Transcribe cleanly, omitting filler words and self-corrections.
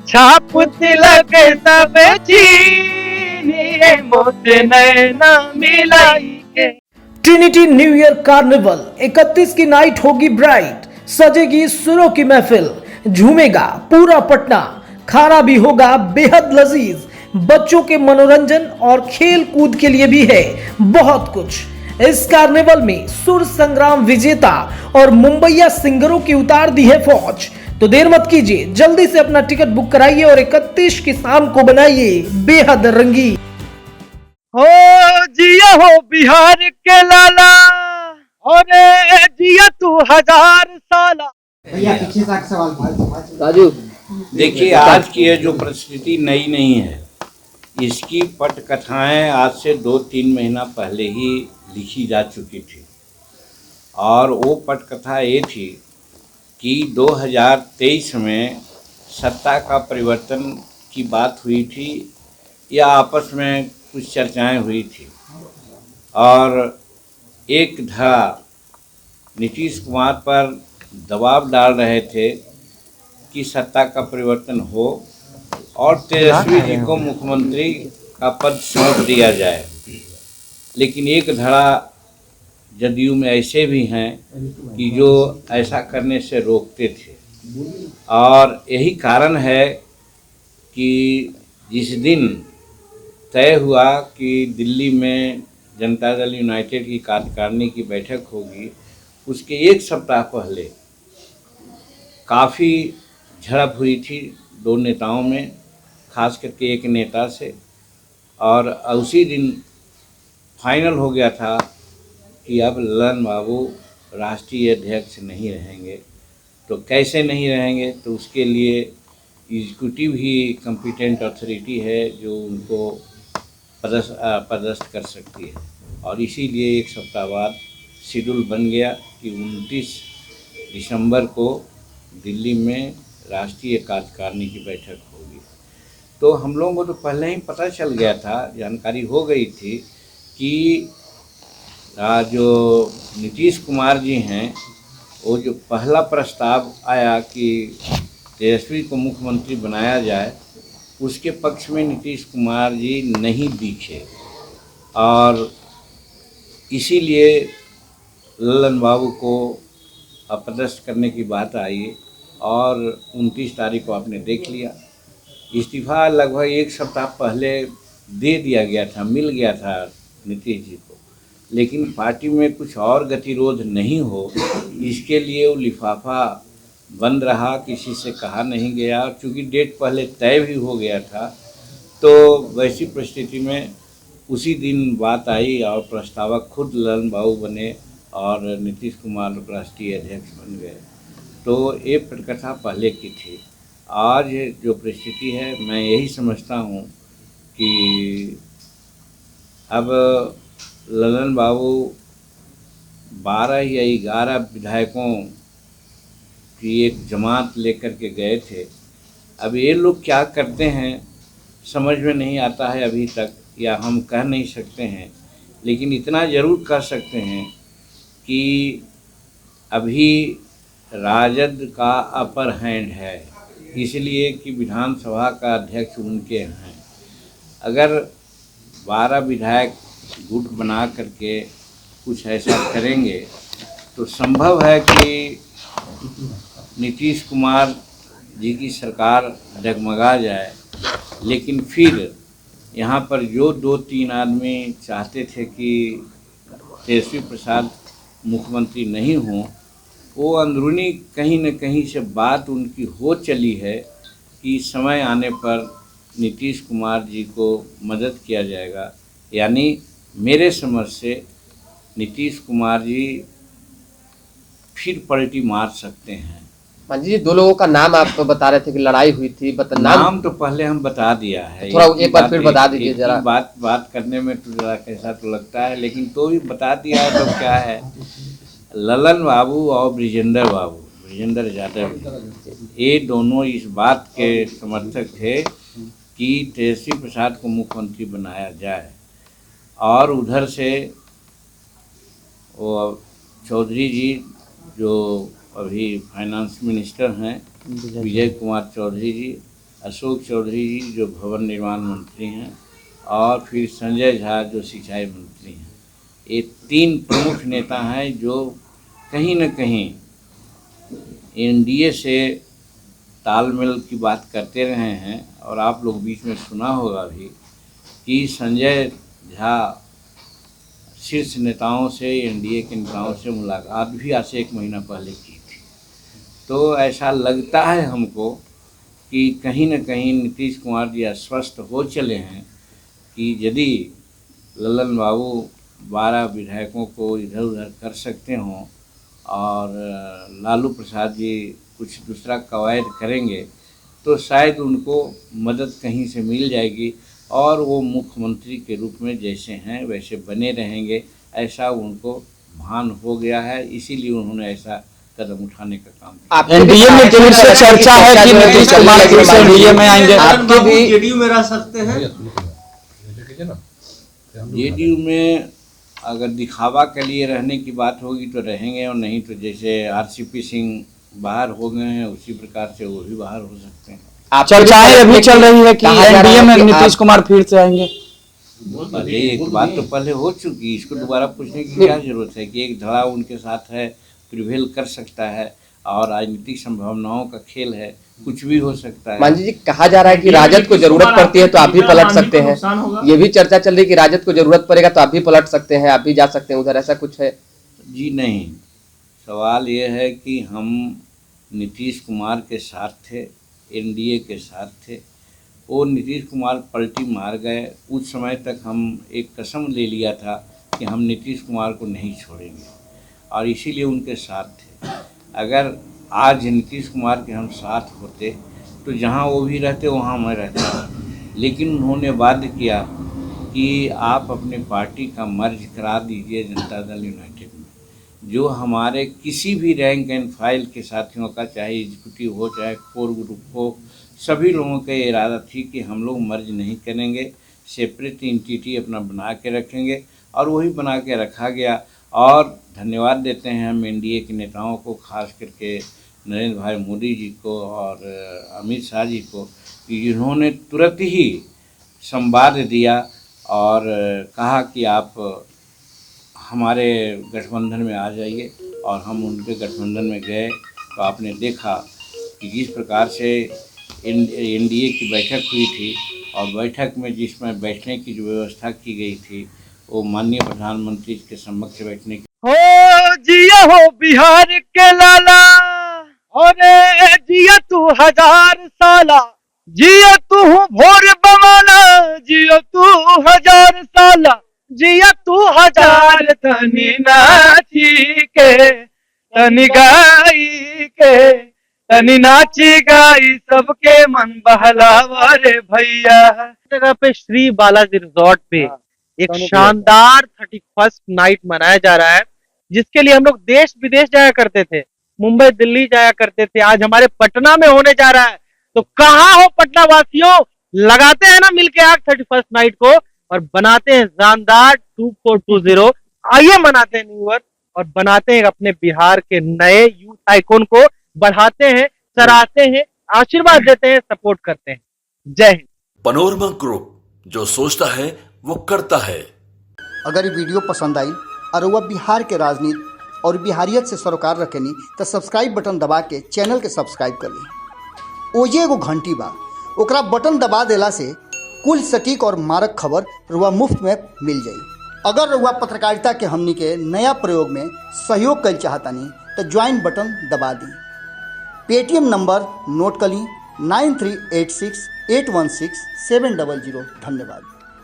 छाप तिलक सब चीनिए मोत नैना मिलाई के। ट्रिनिटी न्यू ईयर कार्निवल 31 की नाइट होगी ब्राइट, सजेगी सुरों की महफिल, झूमेगा पूरा पटना, खाना भी होगा बेहद लजीज, बच्चों के मनोरंजन और खेल कूद के लिए भी है बहुत कुछ। इस कार्निवल में सुर संग्राम विजेता और मुंबईया सिंगरों की उतार दी है फौज। तो देर मत कीजिए, जल्दी से अपना टिकट बुक कराइए और 31 की शाम को बनाइए बेहद रंगीन। हो जिया हो बिहार के लाला, और जिया तू 1000 साला। भैया पीछे से एक सवाल राजू, देखिए, आज की ये जो परिस्थिति नई नहीं है, इसकी पटकथाएं आज से 2-3 महीना पहले ही लिखी जा चुकी थी। और वो पटकथा ये थी कि 2023 में सत्ता का परिवर्तन की बात हुई थी या आपस में कुछ चर्चाएं हुई थी, और एक धड़ा नीतीश कुमार पर दबाव डाल रहे थे कि सत्ता का परिवर्तन हो और तेजस्वी जी को मुख्यमंत्री का पद सौंप दिया जाए। लेकिन एक धड़ा जदयू में ऐसे भी हैं कि जो ऐसा करने से रोकते थे, और यही कारण है कि जिस दिन तय हुआ कि दिल्ली में जनता दल यूनाइटेड की कार्यकारिणी की बैठक होगी, उसके एक सप्ताह पहले काफ़ी झड़प हुई थी दो नेताओं में, खास करके एक नेता से, और उसी दिन फाइनल हो गया था कि अब ललन बाबू राष्ट्रीय अध्यक्ष नहीं रहेंगे। तो कैसे नहीं रहेंगे, तो उसके लिए एग्जीक्यूटिव ही कॉम्पिटेंट अथॉरिटी है जो उनको पदस्थ कर सकती है। और इसीलिए एक सप्ताह बाद शेड्यूल बन गया कि 29 दिसंबर को दिल्ली में राष्ट्रीय कार्यकारिणी की बैठक होगी। तो हम लोगों को तो पहले ही पता चल गया था, जानकारी हो गई थी कि जो नीतीश कुमार जी हैं, वो जो पहला प्रस्ताव आया कि तेजस्वी को मुख्यमंत्री बनाया जाए, उसके पक्ष में नीतीश कुमार जी नहीं दिखे, और इसीलिए ललन बाबू को अपदस्थ करने की बात आई। और 29 तारीख को आपने देख लिया, इस्तीफा लगभग एक सप्ताह पहले दे दिया गया था, मिल गया था नीतीश जी को, लेकिन पार्टी में कुछ और गतिरोध नहीं हो, इसके लिए वो लिफाफा बंद रहा, किसी से कहा नहीं गया। और चूँकि डेट पहले तय भी हो गया था, तो वैसी परिस्थिति में उसी दिन बात आई और प्रस्तावक खुद ललन बाबू बने और नीतीश कुमार राष्ट्रीय अध्यक्ष बन गए। तो ये पटकथा पहले की थी। आज जो परिस्थिति है, मैं यही समझता हूँ कि अब ललन बाबू 12 या 11 विधायकों की एक जमात लेकर के गए थे। अब ये लोग क्या करते हैं समझ में नहीं आता है अभी तक, या हम कह नहीं सकते हैं, लेकिन इतना ज़रूर कह सकते हैं कि अभी राजद का अपर हैंड है, इसलिए कि विधानसभा का अध्यक्ष उनके हैं। अगर 12 विधायक गुट बना करके कुछ ऐसा करेंगे तो संभव है कि नीतीश कुमार जी की सरकार डगमगा जाए। लेकिन फिर यहाँ पर जो 2-3 आदमी चाहते थे कि तेजस्वी प्रसाद मुख्यमंत्री नहीं हों, वो अंदरूनी कहीं न कहीं से बात उनकी हो चली है कि समय आने पर नीतीश कुमार जी को मदद किया जाएगा। यानी मेरे समझ से नीतीश कुमार जी फिर पलटी मार सकते हैं। मान जी, 2 लोगों का नाम आप बता रहे थे कि लड़ाई हुई थी, नाम तो पहले हम बता दिया है, थोड़ा एक बार फिर बता दीजिए जरा। बात करने में तो जरा कैसा तो लगता है, लेकिन तो भी बता दिया है। तो क्या है, ललन बाबू और ब्रिजेंद्र यादव, ये दोनों इस बात के समर्थक थे कि तेजस्वी प्रसाद को मुख्यमंत्री बनाया जाए। और उधर से वो चौधरी जी जो अभी फाइनेंस मिनिस्टर हैं, विजय कुमार चौधरी जी, अशोक चौधरी जी जो भवन निर्माण मंत्री हैं, और फिर संजय झा जो सिंचाई मंत्री हैं। ये 3 प्रमुख नेता हैं जो कहीं न कहीं एनडीए से तालमेल की बात करते रहे हैं। और आप लोग बीच में सुना होगा भी कि संजय झा शीर्ष नेताओं से, एनडीए के नेताओं से मुलाकात भी आज से 1 महीना पहले की थी। तो ऐसा लगता है हमको कि कहीं न कहीं नीतीश कुमार जी आश्वस्त हो चले हैं कि यदि ललन बाबू 12 विधायकों को इधर उधर कर सकते हों और लालू प्रसाद जी कुछ दूसरा कवायद करेंगे तो शायद उनको मदद कहीं से मिल जाएगी और वो मुख्यमंत्री के रूप में जैसे हैं वैसे बने रहेंगे, ऐसा उनको भान हो गया है। इसीलिए उन्होंने ऐसा कदम उठाने का काम किया। एनडीए में दूर से चर्चा है कि नीतीश कुमार एनडीए में आएंगे। आपके भी जेडीयू में रह सकते हैं। जेडीयू में अगर दिखावा के लिए रहने की बात होगी तो रहेंगे, और नहीं तो जैसे आरसीपी सिंह बाहर हो गए हैं उसी प्रकार से वो भी बाहर हो सकते हैं। चर्चाएं अभी चल रही है कि एनडीए में नीतीश कुमार फिर से आएंगे। अरे एक बात तो पहले हो चुकी, इसको दोबारा पूछने की क्या जरूरत है कि एक धड़ा उनके साथ है, प्रिवेल कर सकता है, और राजनीतिक संभावनाओं का खेल है, कुछ भी हो सकता है। मांझी जी, कहा जा रहा है कि राजद को जरूरत पड़ती है तो आप भी पलट सकते हैं। ये भी चर्चा चल रही है कि राजद को जरूरत पड़ेगा तो आप भी पलट सकते हैं, आप भी जा सकते हैं उधर, ऐसा कुछ है? जी नहीं, सवाल ये है कि हम नीतीश कुमार के साथ थे, एनडीए के साथ थे। वो नीतीश कुमार पलटी मार गए, उस समय तक हम एक कसम ले लिया था कि हम नीतीश कुमार को नहीं छोड़ेंगे और इसीलिए उनके साथ थे। अगर आज नीतीश कुमार के हम साथ होते तो जहां वो भी रहते वहां मैं रहता, लेकिन उन्होंने बाध्य किया कि आप अपनी पार्टी का मर्ज करा दीजिए जनता दल यूनाइटेड में। जो हमारे किसी भी रैंक एंड फाइल के साथियों का, चाहे एग्जीक्यूटिव हो चाहे कोर ग्रुप हो, सभी लोगों का इरादा थी कि हम लोग मर्ज नहीं करेंगे, सेपरेट एंटिटी अपना बना के रखेंगे, और वही बना के रखा गया। और धन्यवाद देते हैं हम एनडीए के नेताओं को, खास करके नरेंद्र भाई मोदी जी को और अमित शाह जी को, कि जिन्होंने तुरंत ही संवाद दिया और कहा कि आप हमारे गठबंधन में आ जाइए। और हम उनके गठबंधन में गए तो आपने देखा कि जिस प्रकार से एनडीए की बैठक हुई थी, और बैठक में जिसमें बैठने की जो व्यवस्था की गई थी वो माननीय प्रधानमंत्री के समक्ष बैठने की। हो जिया हो बिहार के लाला, और जिया तू 1000 साला, जिया तू भोर बवाला, जिया तू 1000 साला, जिया तू 1000 तनी नाची के, तनी गाई के, तनी नाची गाई सबके मन बहलावा रे भैया। जगह पे श्री बालाजी रिजॉर्ट पे एक शानदार 31st नाइट मनाया जा रहा है, जिसके लिए हम लोग देश विदेश जाया करते थे, मुंबई दिल्ली जाया करते थे। आज हमारे पटना में होने जा रहा है, तो कहाँ हो पटना वासियों, लगाते हैं ना मिलके आग 31st नाइट को और बनाते हैं शानदार 2420। आइए मनाते हैं न्यू ईयर और बनाते हैं अपने बिहार के नए यूथ आइकॉन को, बढ़ाते हैं, सराहते हैं, आशीर्वाद देते हैं, सपोर्ट करते हैं। जय हिंद। पनोरमा ग्रुप, जो सोचता है वो करता है। अगर ये वीडियो पसंद आई और वह बिहार के राजनीति और बिहारियत से सरोकार रखेनी तो सब्सक्राइब बटन दबा के चैनल के सब्सक्राइब कर ली। ओजे एगो घंटी बा, ओकरा बटन दबा देला से कुल सटीक और मारक खबर रुआ मुफ्त में मिल जाई। अगर रुआ पत्रकारिता के हमनी के नया प्रयोग में सहयोग कर चाहतानी तो ज्वाइन बटन दबा दी। पेटीएम नंबर नोट कर ली 9386816700। धन्यवाद।